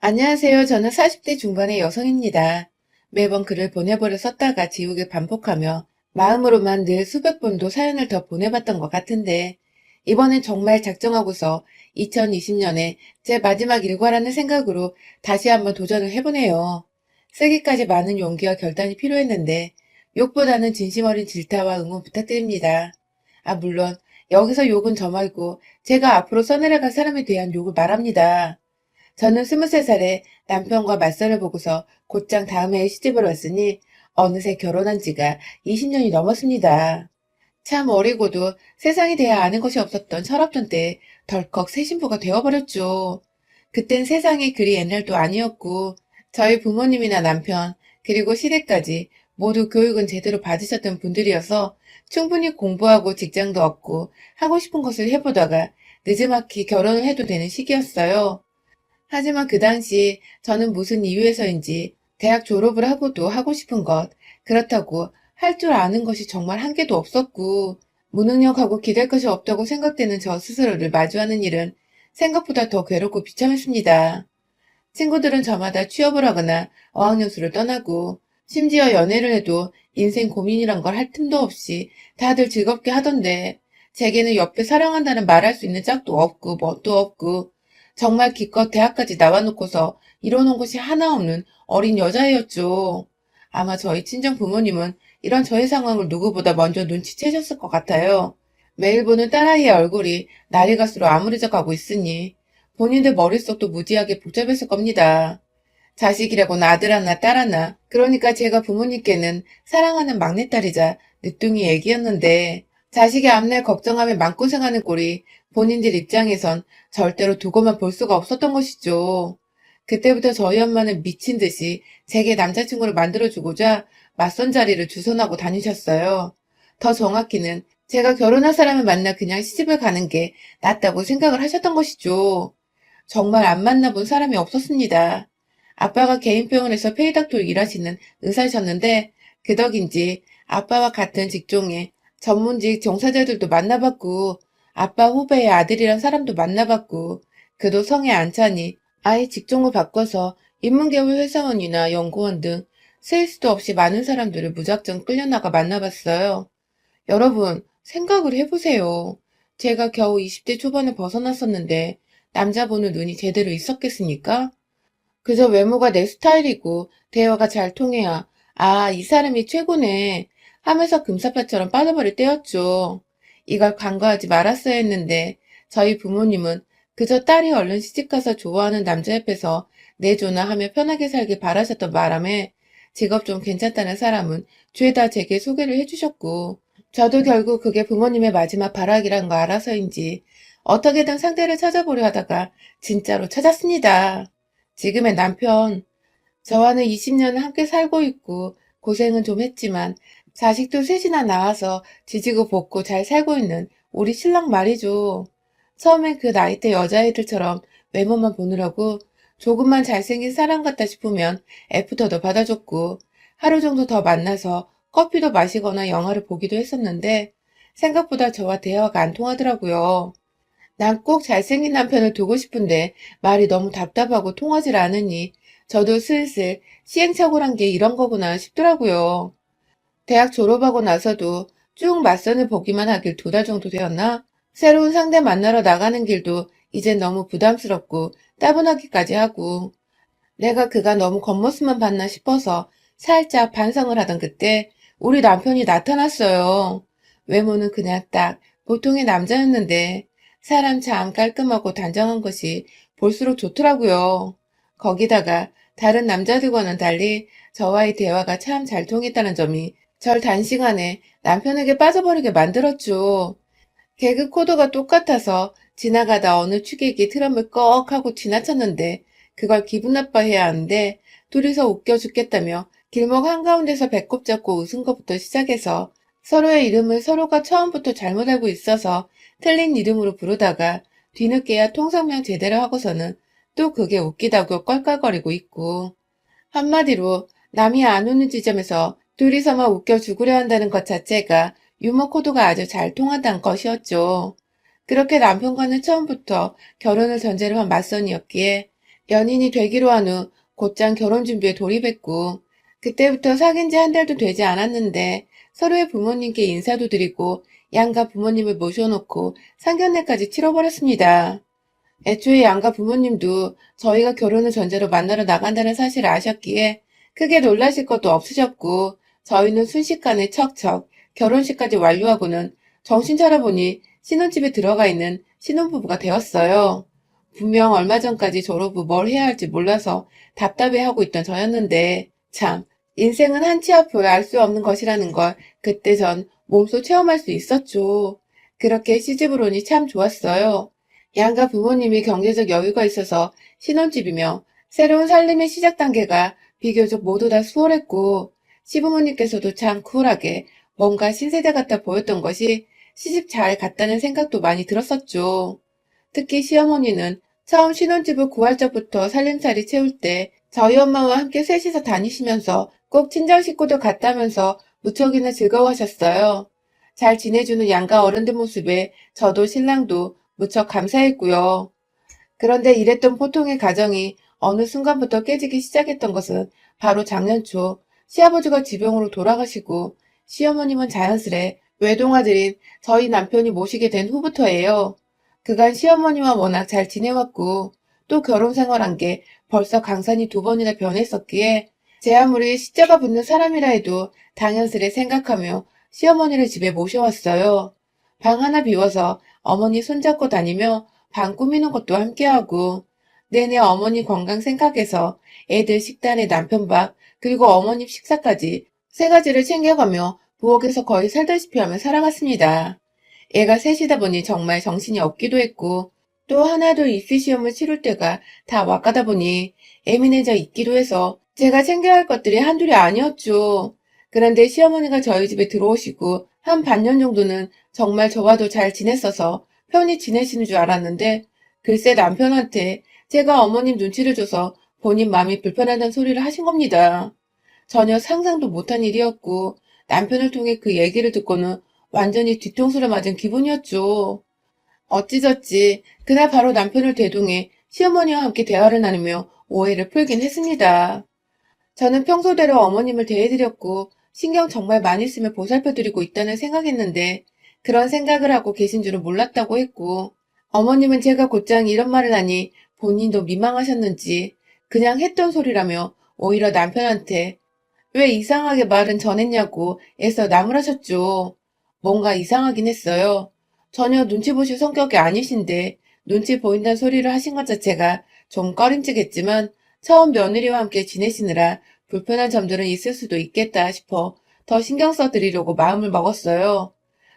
안녕하세요. 저는 40대 중반의 여성입니다. 매번 글을 보내보려 썼다가 지우개 반복하며 마음으로만 늘 수백 번도 사연을 더 보내봤던 것 같은데 이번엔 정말 작정하고서 2020년에 제 마지막 일과라는 생각으로 다시 한번 도전을 해보네요. 쓰기까지 많은 용기와 결단이 필요했는데 욕보다는 진심 어린 질타와 응원 부탁드립니다. 물론 여기서 욕은 저 말고 제가 앞으로 써내려갈 사람에 대한 욕을 말합니다. 저는 23살에 남편과 맞선을 보고서 곧장 다음 해에 시집을 왔으니 어느새 결혼한 지가 20년이 넘었습니다. 참 어리고도 세상에 대해 아는 것이 없었던 철없던 때에 덜컥 새 신부가 되어버렸죠. 그땐 세상이 그리 옛날도 아니었고 저희 부모님이나 남편 그리고 시댁까지 모두 교육은 제대로 받으셨던 분들이어서 충분히 공부하고 직장도 얻고 하고 싶은 것을 해보다가 늦지막히 결혼을 해도 되는 시기였어요. 하지만 그 당시 저는 무슨 이유에서인지 대학 졸업을 하고도 하고 싶은 것, 그렇다고 할 줄 아는 것이 정말 한 개도 없었고, 무능력하고 기댈 것이 없다고 생각되는 저 스스로를 마주하는 일은 생각보다 더 괴롭고 비참했습니다. 친구들은 저마다 취업을 하거나 어학연수를 떠나고, 심지어 연애를 해도 인생 고민이란 걸 할 틈도 없이 다들 즐겁게 하던데, 제게는 옆에 사랑한다는 말할 수 있는 짝도 없고, 뭣도 없고, 정말 기껏 대학까지 나와놓고서 이뤄놓은 것이 하나 없는 어린 여자애였죠. 아마 저희 친정 부모님은 이런 저의 상황을 누구보다 먼저 눈치채셨을 것 같아요. 매일 보는 딸아이의 얼굴이 날이 갈수록 암울해져 가고 있으니 본인들 머릿속도 무지하게 복잡했을 겁니다. 자식이라고는 아들 하나 딸 하나. 그러니까 제가 부모님께는 사랑하는 막내딸이자 늦둥이 애기였는데 자식의 앞날 걱정하며 마음고생하는 꼴이 본인들 입장에선 절대로 두고만 볼 수가 없었던 것이죠. 그때부터 저희 엄마는 미친 듯이 제게 남자친구를 만들어주고자 맞선 자리를 주선하고 다니셨어요. 더 정확히는 제가 결혼할 사람을 만나 그냥 시집을 가는 게 낫다고 생각을 하셨던 것이죠. 정말 안 만나본 사람이 없었습니다. 아빠가 개인 병원에서 페이닥토로 일하시는 의사셨는데 그 덕인지 아빠와 같은 직종의 전문직 종사자들도 만나봤고 아빠 후배의 아들이란 사람도 만나봤고 그도 성에 안 차니 아예 직종을 바꿔서 인문계열 회사원이나 연구원 등 세일 수도 없이 많은 사람들을 무작정 끌려나가 만나봤어요. 여러분, 생각을 해보세요. 제가 겨우 20대 초반에 벗어났었는데 남자 보는 눈이 제대로 있었겠습니까? 그저 외모가 내 스타일이고 대화가 잘 통해야 이 사람이 최고네 하면서 금사빠처럼 빠져버릴 때였죠. 이걸 간과하지 말았어야 했는데 저희 부모님은 그저 딸이 얼른 시집가서 좋아하는 남자 옆에서 내조나 하며 편하게 살길 바라셨던 바람에 직업 좀 괜찮다는 사람은 죄다 제게 소개를 해주셨고 저도 결국 그게 부모님의 마지막 바라기란 거 알아서인지 어떻게든 상대를 찾아보려 하다가 진짜로 찾았습니다. 지금의 남편, 저와는 20년을 함께 살고 있고 고생은 좀 했지만 자식도 셋이나 낳아서 지지고 볶고 잘 살고 있는 우리 신랑 말이죠. 처음엔 그 나이대 여자애들처럼 외모만 보느라고 조금만 잘생긴 사람 같다 싶으면 애프터도 받아줬고 하루 정도 더 만나서 커피도 마시거나 영화를 보기도 했었는데 생각보다 저와 대화가 안 통하더라고요. 난 꼭 잘생긴 남편을 두고 싶은데 말이 너무 답답하고 통하질 않으니 저도 슬슬 시행착오란 게 이런 거구나 싶더라고요. 대학 졸업하고 나서도 쭉 맞선을 보기만 하길 2달 정도 되었나? 새로운 상대 만나러 나가는 길도 이젠 너무 부담스럽고 따분하기까지 하고 내가 그가 너무 겉모습만 봤나 싶어서 살짝 반성을 하던 그때 우리 남편이 나타났어요. 외모는 그냥 딱 보통의 남자였는데 사람 참 깔끔하고 단정한 것이 볼수록 좋더라고요. 거기다가 다른 남자들과는 달리 저와의 대화가 참 잘 통했다는 점이 절 단시간에 남편에게 빠져버리게 만들었죠. 개그 코드가 똑같아서 지나가다 어느 취객이 트럼을 꺽 하고 지나쳤는데 그걸 기분 나빠해야 하는데 둘이서 웃겨 죽겠다며 길목 한가운데서 배꼽 잡고 웃은 것부터 시작해서 서로의 이름을 서로가 처음부터 잘못 알고 있어서 틀린 이름으로 부르다가 뒤늦게야 통성명 제대로 하고서는 또 그게 웃기다고 껄껄거리고 있고 한마디로 남이 안 오는 지점에서 둘이서만 웃겨 죽으려 한다는 것 자체가 유머 코드가 아주 잘 통한다는 것이었죠. 그렇게 남편과는 처음부터 결혼을 전제로 한 맞선이었기에 연인이 되기로 한 후 곧장 결혼 준비에 돌입했고, 그때부터 사귄 지 한 달도 되지 않았는데 서로의 부모님께 인사도 드리고 양가 부모님을 모셔놓고 상견례까지 치러버렸습니다. 애초에 양가 부모님도 저희가 결혼을 전제로 만나러 나간다는 사실을 아셨기에 크게 놀라실 것도 없으셨고, 저희는 순식간에 척척 결혼식까지 완료하고는 정신 차려보니 신혼집에 들어가 있는 신혼부부가 되었어요. 분명 얼마 전까지 졸업 후 뭘 해야 할지 몰라서 답답해하고 있던 저였는데, 참, 인생은 한치 앞을 알 수 없는 것이라는 걸 그때 전 몸소 체험할 수 있었죠. 그렇게 시집을 오니 참 좋았어요. 양가 부모님이 경제적 여유가 있어서 신혼집이며 새로운 살림의 시작 단계가 비교적 모두 다 수월했고, 시부모님께서도 참 쿨하게 뭔가 신세대 같아 보였던 것이 시집 잘 갔다는 생각도 많이 들었었죠. 특히 시어머니는 처음 신혼집을 구할 적부터 살림살이 채울 때 저희 엄마와 함께 셋이서 다니시면서 꼭 친정 식구들 같다면서 무척이나 즐거워하셨어요. 잘 지내주는 양가 어른들 모습에 저도 신랑도 무척 감사했고요. 그런데 이랬던 보통의 가정이 어느 순간부터 깨지기 시작했던 것은 바로 작년 초 시아버지가 지병으로 돌아가시고 시어머님은 자연스레 외동아들인 저희 남편이 모시게 된 후부터예요. 그간 시어머니와 워낙 잘 지내왔고 또 결혼 생활한 게 벌써 강산이 2번이나 변했었기에 제 아무리 시자가 붙는 사람이라 해도 당연스레 생각하며 시어머니를 집에 모셔왔어요. 방 하나 비워서 어머니 손잡고 다니며 방 꾸미는 것도 함께하고 내내 어머니 건강 생각해서 애들 식단에 남편 밥 그리고 어머님 식사까지 3가지를 챙겨가며 부엌에서 거의 살다시피 하며 살아갔습니다. 애가 셋이다 보니 정말 정신이 없기도 했고 또 하나둘 입시 시험을 치를 때가 다 와가다 보니 예민해져 있기도 해서 제가 챙겨야 할 것들이 한둘이 아니었죠. 그런데 시어머니가 저희 집에 들어오시고 한 반년 정도는 정말 저와도 잘 지냈어서 편히 지내시는 줄 알았는데 글쎄 남편한테 제가 어머님 눈치를 줘서 본인 마음이 불편하다는 소리를 하신 겁니다. 전혀 상상도 못한 일이었고 남편을 통해 그 얘기를 듣고는 완전히 뒤통수를 맞은 기분이었죠. 어찌저찌 그날 바로 남편을 대동해 시어머니와 함께 대화를 나누며 오해를 풀긴 했습니다. 저는 평소대로 어머님을 대해드렸고 신경 정말 많이 쓰며 보살펴드리고 있다는 생각했는데 그런 생각을 하고 계신 줄은 몰랐다고 했고 어머님은 제가 곧장 이런 말을 하니 본인도 민망하셨는지 그냥 했던 소리라며 오히려 남편한테 왜 이상하게 말은 전했냐고 애써 나무라셨죠. 뭔가 이상하긴 했어요. 전혀 눈치 보실 성격이 아니신데 눈치 보인다는 소리를 하신 것 자체가 좀 꺼림칙했지만 처음 며느리와 함께 지내시느라 불편한 점들은 있을 수도 있겠다 싶어 더 신경 써드리려고 마음을 먹었어요.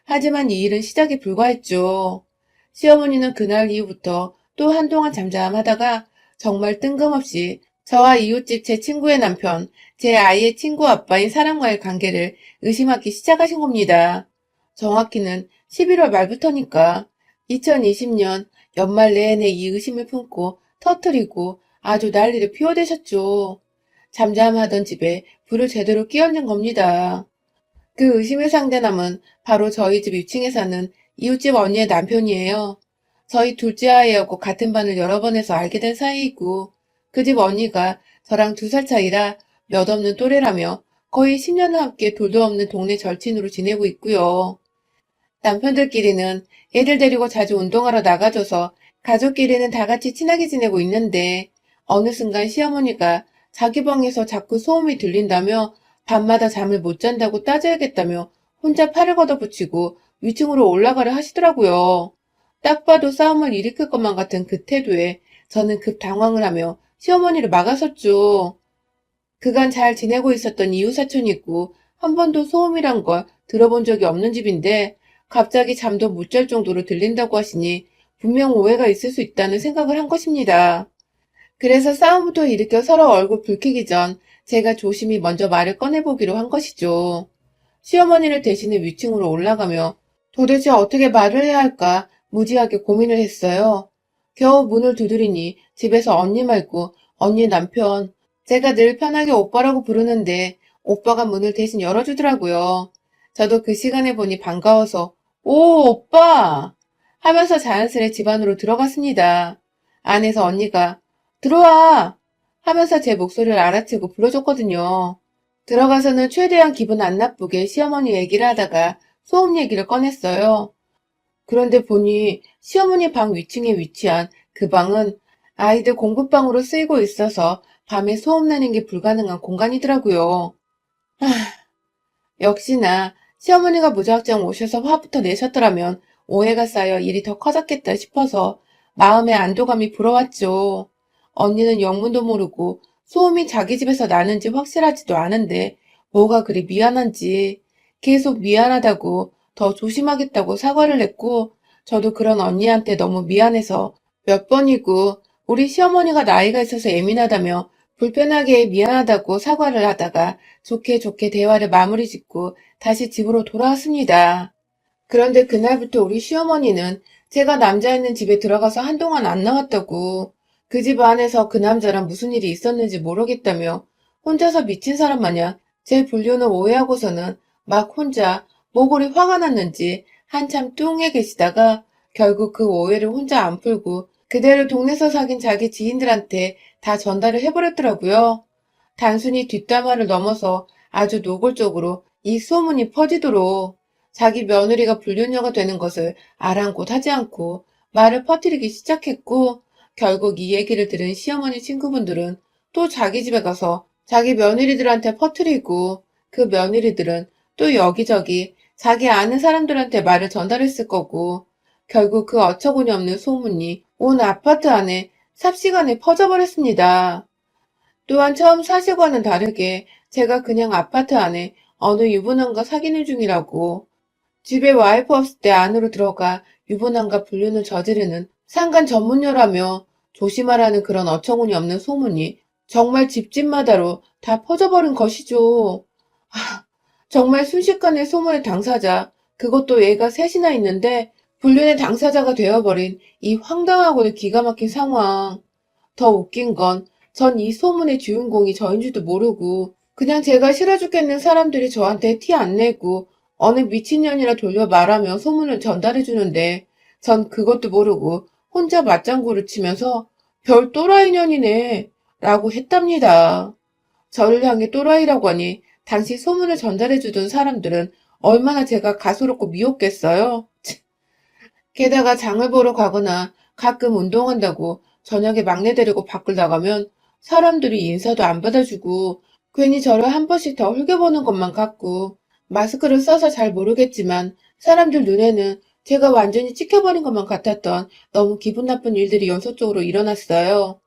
하지만 이 일은 시작에 불과했죠. 시어머니는 그날 이후부터 또 한동안 잠잠하다가 정말 뜬금없이 저와 이웃집 제 친구의 남편, 제 아이의 친구 아빠인 사람과의 관계를 의심하기 시작하신 겁니다. 정확히는 11월 말부터니까 2020년 연말 내내 이 의심을 품고 터뜨리고 아주 난리를 피워대셨죠. 잠잠하던 집에 불을 제대로 끼얹은 겁니다. 그 의심의 상대남은 바로 저희 집 위층에 사는 이웃집 언니의 남편이에요. 저희 둘째 아이하고 같은 반을 여러 번 해서 알게 된 사이이고 그 집 언니가 저랑 2살 차이라 몇 없는 또래라며 거의 10년을 함께 돌도 없는 동네 절친으로 지내고 있고요. 남편들끼리는 애들 데리고 자주 운동하러 나가줘서 가족끼리는 다 같이 친하게 지내고 있는데 어느 순간 시어머니가 자기 방에서 자꾸 소음이 들린다며 밤마다 잠을 못 잔다고 따져야겠다며 혼자 팔을 걷어붙이고 위층으로 올라가려 하시더라고요. 딱 봐도 싸움을 일으킬 것만 같은 그 태도에 저는 급 당황을 하며 시어머니를 막았었죠. 그간 잘 지내고 있었던 이웃사촌이 있고 한 번도 소음이란 걸 들어본 적이 없는 집인데 갑자기 잠도 못 잘 정도로 들린다고 하시니 분명 오해가 있을 수 있다는 생각을 한 것입니다. 그래서 싸움부터 일으켜 서로 얼굴 붉히기 전 제가 조심히 먼저 말을 꺼내보기로 한 것이죠. 시어머니를 대신해 위층으로 올라가며 도대체 어떻게 말을 해야 할까 무지하게 고민을 했어요. 겨우 문을 두드리니 집에서 언니 말고 언니 남편, 제가 늘 편하게 오빠라고 부르는데 오빠가 문을 대신 열어주더라고요. 저도 그 시간에 보니 반가워서 오, 오빠! 하면서 자연스레 집 안으로 들어갔습니다. 안에서 언니가 들어와! 하면서 제 목소리를 알아채고 불러줬거든요. 들어가서는 최대한 기분 안 나쁘게 시어머니 얘기를 하다가 소음 얘기를 꺼냈어요. 그런데 보니 시어머니 방 위층에 위치한 그 방은 아이들 공부방으로 쓰이고 있어서 밤에 소음 내는 게 불가능한 공간이더라고요. 역시나 시어머니가 무작정 오셔서 화부터 내셨더라면 오해가 쌓여 일이 더 커졌겠다 싶어서 마음의 안도감이 불어왔죠. 언니는 영문도 모르고 소음이 자기 집에서 나는지 확실하지도 않은데 뭐가 그리 미안한지 계속 미안하다고 더 조심하겠다고 사과를 했고 저도 그런 언니한테 너무 미안해서 몇 번이고 우리 시어머니가 나이가 있어서 예민하다며 불편하게 미안하다고 사과를 하다가 좋게 좋게 대화를 마무리 짓고 다시 집으로 돌아왔습니다. 그런데 그날부터 우리 시어머니는 제가 남자 있는 집에 들어가서 한동안 안 나왔다고 그 집 안에서 그 남자랑 무슨 일이 있었는지 모르겠다며 혼자서 미친 사람 마냥 제 불륜을 오해하고서는 막 혼자 뭐 그리 화가 났는지 한참 뚱해 계시다가 결국 그 오해를 혼자 안 풀고 그대로 동네에서 사귄 자기 지인들한테 다 전달을 해버렸더라고요. 단순히 뒷담화를 넘어서 아주 노골적으로 이 소문이 퍼지도록 자기 며느리가 불륜녀가 되는 것을 아랑곳하지 않고 말을 퍼뜨리기 시작했고 결국 이 얘기를 들은 시어머니 친구분들은 또 자기 집에 가서 자기 며느리들한테 퍼뜨리고 그 며느리들은 또 여기저기 자기 아는 사람들한테 말을 전달했을 거고 결국 그 어처구니 없는 소문이 온 아파트 안에 삽시간에 퍼져버렸습니다. 또한 처음 사실과는 다르게 제가 그냥 아파트 안에 어느 유부남과 사귀는 중이라고 집에 와이프 없을 때 안으로 들어가 유부남과 불륜을 저지르는 상간 전문녀라며 조심하라는 그런 어처구니 없는 소문이 정말 집집마다로 다 퍼져버린 것이죠. 정말 순식간에 소문의 당사자, 그것도 애가 셋이나 있는데 불륜의 당사자가 되어버린 이 황당하고도 기가 막힌 상황. 더 웃긴 건 전 이 소문의 주인공이 저인 줄도 모르고 그냥 제가 싫어 죽겠는 사람들이 저한테 티 안 내고 어느 미친년이라 돌려 말하며 소문을 전달해 주는데 전 그것도 모르고 혼자 맞장구를 치면서 별 또라이년이네 라고 했답니다. 저를 향해 또라이라고 하니 당시 소문을 전달해 주던 사람들은 얼마나 제가 가소롭고 미웠겠어요. 게다가 장을 보러 가거나 가끔 운동한다고 저녁에 막내 데리고 밖을 나가면 사람들이 인사도 안 받아주고 괜히 저를 한 번씩 더 흘겨보는 것만 같고 마스크를 써서 잘 모르겠지만 사람들 눈에는 제가 완전히 찍혀버린 것만 같았던 너무 기분 나쁜 일들이 연속적으로 일어났어요.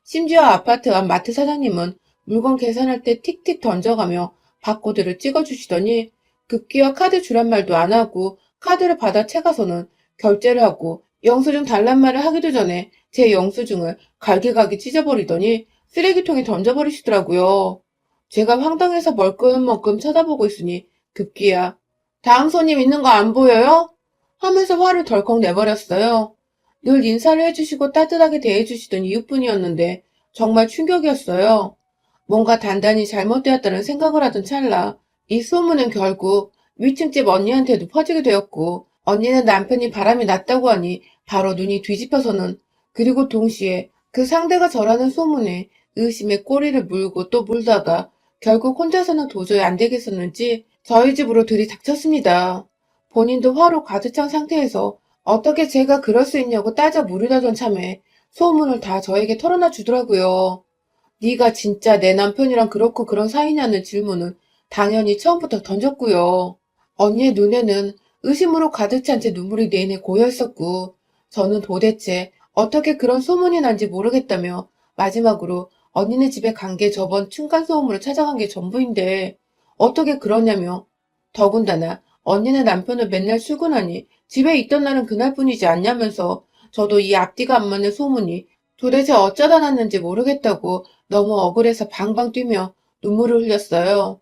심지어 아파트 앞 마트 사장님은 물건 계산할 때 틱틱 던져가며 바코드를 찍어주시더니 급기야 카드 주란 말도 안 하고 카드를 받아 채가서는 결제를 하고 영수증 달란 말을 하기도 전에 제 영수증을 갈기갈기 찢어버리더니 쓰레기통에 던져버리시더라고요. 제가 황당해서 멀끔멀끔 쳐다보고 있으니 급기야 다음 손님 있는 거 안 보여요? 하면서 화를 덜컥 내버렸어요. 늘 인사를 해주시고 따뜻하게 대해주시던 이웃분이었는데 정말 충격이었어요. 뭔가 단단히 잘못되었다는 생각을 하던 찰나 이 소문은 결국 위층집 언니한테도 퍼지게 되었고 언니는 남편이 바람이 났다고 하니 바로 눈이 뒤집혀서는 그리고 동시에 그 상대가 저라는 소문에 의심의 꼬리를 물고 또 물다가 결국 혼자서는 도저히 안 되겠었는지 저희 집으로 들이닥쳤습니다. 본인도 화로 가득 찬 상태에서 어떻게 제가 그럴 수 있냐고 따져 물으려던 참에 소문을 다 저에게 털어놔 주더라고요. 네가 진짜 내 남편이랑 그렇고 그런 사이냐는 질문은 당연히 처음부터 던졌고요. 언니의 눈에는 의심으로 가득 찬 채 눈물이 내내 고여 있었고 저는 도대체 어떻게 그런 소문이 난지 모르겠다며 마지막으로 언니네 집에 간 게 저번 층간소음으로 찾아간 게 전부인데 어떻게 그러냐며 더군다나 언니네 남편은 맨날 출근하니 집에 있던 날은 그날뿐이지 않냐면서 저도 이 앞뒤가 안 맞는 소문이 도대체 어쩌다 났는지 모르겠다고 너무 억울해서 방방 뛰며 눈물을 흘렸어요.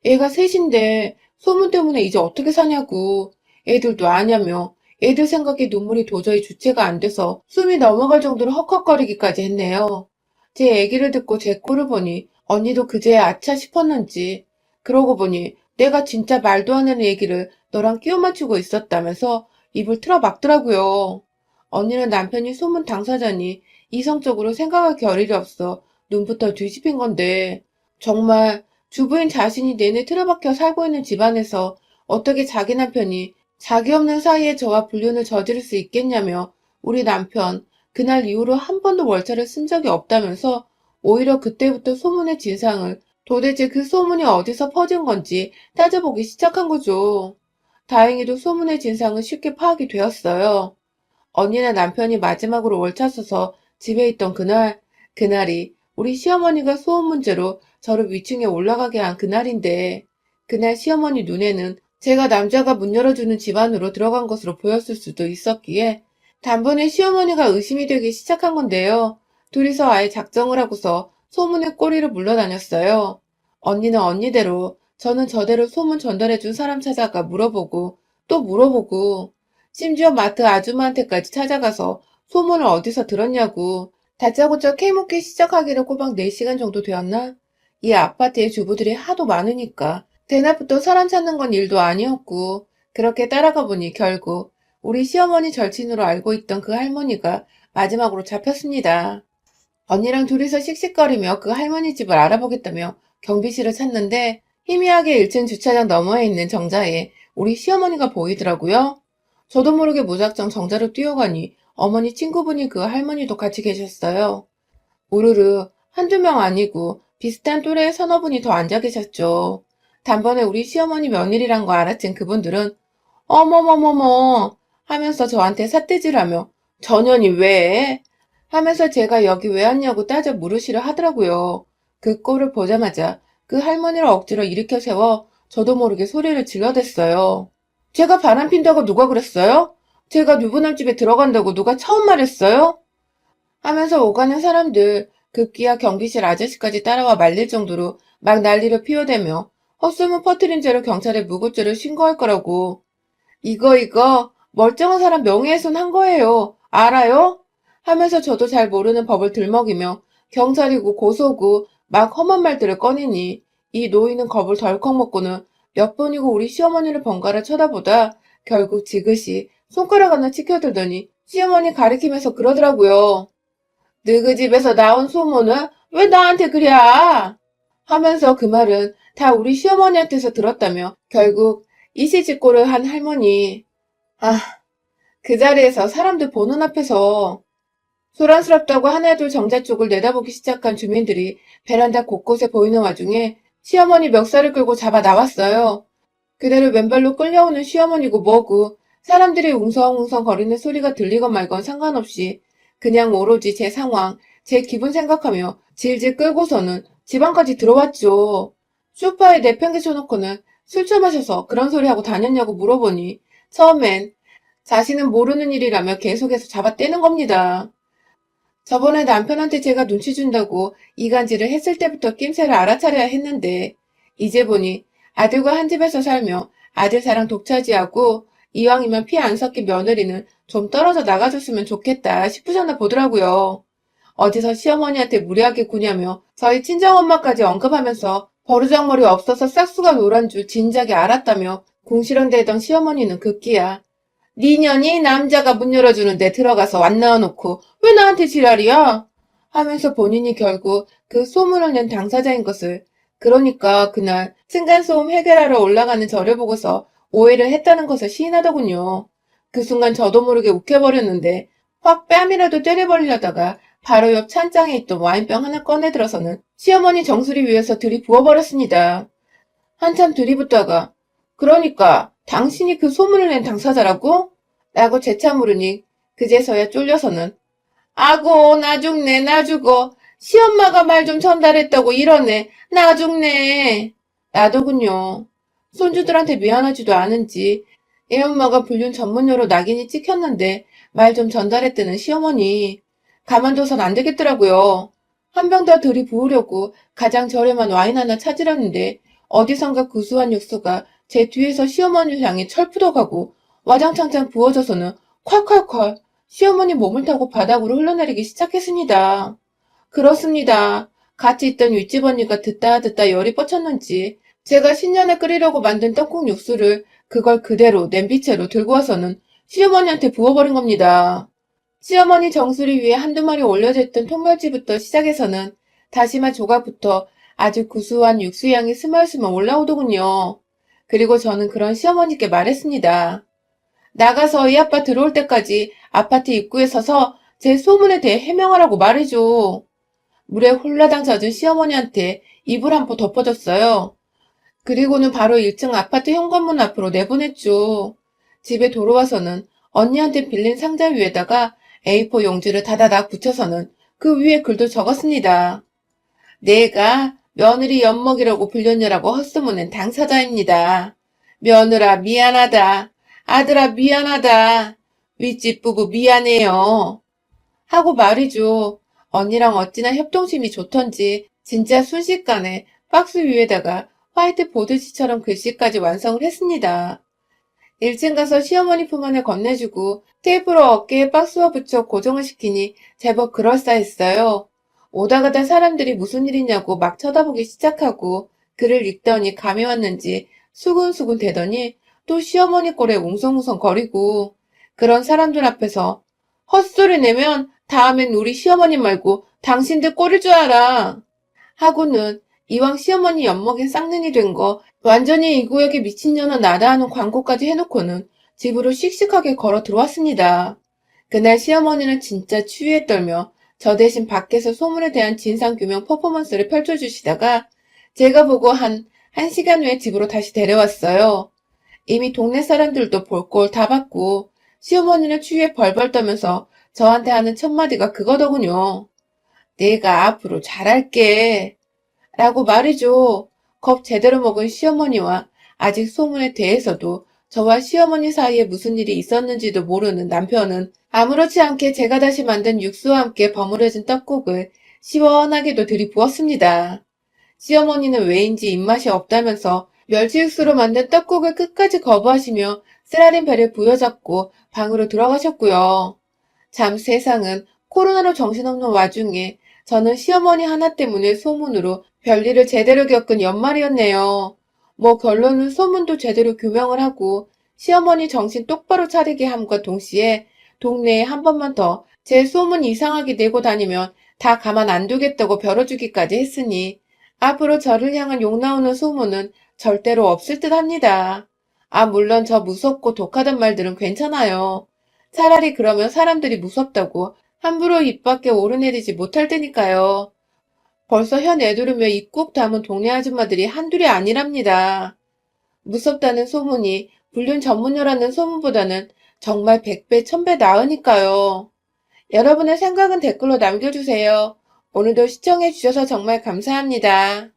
애가 셋인데 소문 때문에 이제 어떻게 사냐고 애들도 아냐며 애들 생각에 눈물이 도저히 주체가 안 돼서 숨이 넘어갈 정도로 헉헉거리기까지 했네요. 제 얘기를 듣고 제 꼴을 보니 언니도 그제야 아차 싶었는지 그러고 보니 내가 진짜 말도 안 되는 얘기를 너랑 끼워 맞추고 있었다면서 입을 틀어 막더라고요. 언니는 남편이 소문 당사자니 이성적으로 생각할 겨를이 없어 눈부터 뒤집힌 건데 정말 주부인 자신이 내내 틀어박혀 살고 있는 집안에서 어떻게 자기 남편이 자기 없는 사이에 저와 불륜을 저지를 수 있겠냐며 우리 남편 그날 이후로 한 번도 월차를 쓴 적이 없다면서 오히려 그때부터 소문의 진상을 도대체 그 소문이 어디서 퍼진 건지 따져보기 시작한 거죠. 다행히도 소문의 진상은 쉽게 파악이 되었어요. 언니네 남편이 마지막으로 월차 써서 집에 있던 그날이 우리 시어머니가 소음 문제로 저를 위층에 올라가게 한 그날인데, 그날 시어머니 눈에는 제가 남자가 문 열어주는 집 안으로 들어간 것으로 보였을 수도 있었기에, 단번에 시어머니가 의심이 되기 시작한 건데요. 둘이서 아예 작정을 하고서 소문의 꼬리를 물러다녔어요. 언니는 언니대로, 저는 저대로 소문 전달해준 사람 찾아가 물어보고, 또 물어보고, 심지어 마트 아줌마한테까지 찾아가서 소문을 어디서 들었냐고 다짜고짜 캐묻기 시작하기를 꼬박 4시간 정도 되었나? 이 아파트에 주부들이 하도 많으니까 대낮부터 사람 찾는 건 일도 아니었고 그렇게 따라가 보니 결국 우리 시어머니 절친으로 알고 있던 그 할머니가 마지막으로 잡혔습니다. 언니랑 둘이서 씩씩거리며 그 할머니 집을 알아보겠다며 경비실을 찾는데 희미하게 1층 주차장 너머에 있는 정자에 우리 시어머니가 보이더라고요. 저도 모르게 무작정 정자로 뛰어가니 어머니 친구분이 그 할머니도 같이 계셨어요. 우르르 한두 명 아니고 비슷한 또래의 서너 분이 더 앉아 계셨죠. 단번에 우리 시어머니 며느리란 거 알아챈 그분들은 어머머머머 하면서 저한테 삿대질하며 전현이 왜? 하면서 제가 여기 왜 왔냐고 따져 물으시려 하더라고요. 그 꼴을 보자마자 그 할머니를 억지로 일으켜 세워 저도 모르게 소리를 질러댔어요. 제가 바람핀다고 누가 그랬어요? 제가 유부남 집에 들어간다고 누가 처음 말했어요? 하면서 오가는 사람들 급기야 경비실 아저씨까지 따라와 말릴 정도로 막 난리를 피워대며 헛소문 퍼뜨린 죄로 경찰에 무고죄를 신고할 거라고. 이거 멀쩡한 사람 명예훼손 한 거예요. 알아요? 하면서 저도 잘 모르는 법을 들먹이며 경찰이고 고소고 막 험한 말들을 꺼내니 이 노인은 겁을 덜컥 먹고는 몇 번이고 우리 시어머니를 번갈아 쳐다보다 결국 지그시 손가락 하나 치켜들더니 시어머니 가리키면서 그러더라고요. 너희 집에서 나온 소문은 왜 나한테 그래? 하면서 그 말은 다 우리 시어머니한테서 들었다며 결국 이시직고를 한 할머니. 아, 그 자리에서 사람들 보는 앞에서 소란스럽다고 하나둘 정자 쪽을 내다보기 시작한 주민들이 베란다 곳곳에 보이는 와중에 시어머니 멱살을 끌고 잡아 나왔어요. 그대로 왼발로 끌려오는 시어머니고 뭐고 사람들이 웅성웅성 거리는 소리가 들리건 말건 상관없이 그냥 오로지 제 상황, 제 기분 생각하며 질질 끌고서는 집 안까지 들어왔죠. 소파에 내팽개쳐놓고는 술 처마셔서 그런 소리 하고 다녔냐고 물어보니 처음엔 자신은 모르는 일이라며 계속해서 잡아떼는 겁니다. 저번에 남편한테 제가 눈치 준다고 이간질을 했을 때부터 낌새를 알아차려야 했는데 이제 보니 아들과 한 집에서 살며 아들 사랑 독차지하고 이왕이면 피 안 섞인 며느리는 좀 떨어져 나가줬으면 좋겠다 싶으셨나 보더라고요. 어디서 시어머니한테 무리하게 구냐며 저희 친정엄마까지 언급하면서 버르장머리 없어서 싹수가 노란 줄 진작에 알았다며 궁시렁대던 시어머니는 급기야 네 년이 남자가 문 열어주는데 들어가서 안 넣어놓고 왜 나한테 지랄이야? 하면서 본인이 결국 그 소문을 낸 당사자인 것을 그러니까 그날 층간소음 해결하러 올라가는 저를 보고서 오해를 했다는 것을 시인하더군요. 그 순간 저도 모르게 욱해버렸는데 확 뺨이라도 때려버리려다가 바로 옆 찬장에 있던 와인병 하나 꺼내 들어서는 시어머니 정수리 위에서 들이부어버렸습니다. 한참 들이붓다가 그러니까 당신이 그 소문을 낸 당사자라고? 라고 재차 물으니 그제서야 쫄려서는 아고 나 죽네 나 죽어 시엄마가 말 좀 전달했다고 이러네 나 죽네 나더군요. 손주들한테 미안하지도 않은지 애엄마가 불륜 전문녀로 낙인이 찍혔는데 말 좀 전달했다는 시어머니 가만둬선 안 되겠더라고요. 한 병 더 들이부으려고 가장 저렴한 와인 하나 찾으려는데 어디선가 구수한 육수가 제 뒤에서 시어머니를 향해 철푸덕하고 와장창창 부어져서는 콸콸콸 시어머니 몸을 타고 바닥으로 흘러내리기 시작했습니다. 그렇습니다. 같이 있던 윗집 언니가 듣다 열이 뻗쳤는지 제가 신년에 끓이려고 만든 떡국 육수를 그걸 그대로 냄비채로 들고 와서는 시어머니한테 부어버린 겁니다. 시어머니 정수리 위에 한두 마리 올려져 있던 통멸치부터 시작해서는 다시마 조각부터 아주 구수한 육수향이 스멀스멀 올라오더군요. 그리고 저는 그런 시어머니께 말했습니다. 나가서 이 아빠 들어올 때까지 아파트 입구에 서서 제 소문에 대해 해명하라고 말해줘. 물에 홀라당 젖은 시어머니한테 이불 한 포 덮어줬어요. 그리고는 바로 1층 아파트 현관문 앞으로 내보냈죠. 집에 돌아와서는 언니한테 빌린 상자 위에다가 A4 용지를 다다닥 붙여서는 그 위에 글도 적었습니다. 내가 며느리 엿먹이라고 불렸냐라고 헛소문낸 당사자입니다. 며느라 미안하다. 아들아 미안하다. 윗집 부부 미안해요. 하고 말이죠. 언니랑 어찌나 협동심이 좋던지 진짜 순식간에 박스 위에다가 화이트 보드지처럼 글씨까지 완성을 했습니다. 1층 가서 시어머니 품 안에 건네주고 테이프로 어깨에 박스와 붙여 고정을 시키니 제법 그럴싸했어요. 오다 가다 사람들이 무슨 일이냐고 막 쳐다보기 시작하고 글을 읽더니 감이 왔는지 수근수근 대더니 또 시어머니 꼴에 웅성웅성 거리고 그런 사람들 앞에서 헛소리 내면 다음엔 우리 시어머니 말고 당신들 꼴일 줄 알아. 하고는 이왕 시어머니 엿먹인 쌍년이 된 거 완전히 이 구역에 미친년아 나다 하는 광고까지 해놓고는 집으로 씩씩하게 걸어 들어왔습니다. 그날 시어머니는 진짜 추위에 떨며 저 대신 밖에서 소문에 대한 진상규명 퍼포먼스를 펼쳐주시다가 제가 보고 한 1시간 후에 집으로 다시 데려왔어요. 이미 동네 사람들도 볼 꼴 다 봤고 시어머니는 추위에 벌벌 떠면서 저한테 하는 첫마디가 그거더군요. 내가 앞으로 잘할게. 라고 말이죠. 겁 제대로 먹은 시어머니와 아직 소문에 대해서도 저와 시어머니 사이에 무슨 일이 있었는지도 모르는 남편은 아무렇지 않게 제가 다시 만든 육수와 함께 버무려진 떡국을 시원하게도 들이부었습니다. 시어머니는 왜인지 입맛이 없다면서 멸치 육수로 만든 떡국을 끝까지 거부하시며 쓰라린 배를 부여잡고 방으로 들어가셨고요. 참 세상은 코로나로 정신없는 와중에 저는 시어머니 하나 때문에 소문으로 별일을 제대로 겪은 연말이었네요. 뭐 결론은 소문도 제대로 규명을 하고 시어머니 정신 똑바로 차리게 함과 동시에 동네에 한 번만 더 제 소문 이상하게 내고 다니면 다 가만 안 두겠다고 벼러주기까지 했으니 앞으로 저를 향한 욕 나오는 소문은 절대로 없을 듯 합니다. 아, 물론 저 무섭고 독하단 말들은 괜찮아요. 차라리 그러면 사람들이 무섭다고 함부로 입 밖에 오르내리지 못할 테니까요. 벌써 혀 내두르며 입 꾹 다문 동네 아줌마들이 한둘이 아니랍니다. 무섭다는 소문이 불륜 전문녀라는 소문보다는 정말 100배, 1000배 나으니까요. 여러분의 생각은 댓글로 남겨주세요. 오늘도 시청해주셔서 정말 감사합니다.